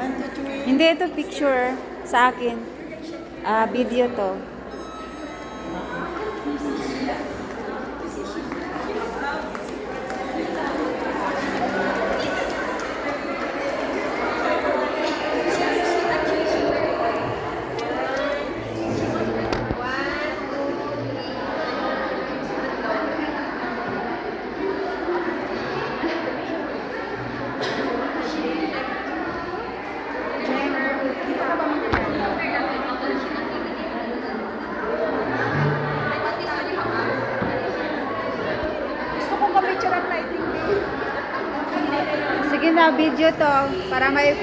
1, 2, 3. Hindi, ito picture sa akin. Video to. Gusto kong ka-picture ang lighting. Sige na, video to. Para may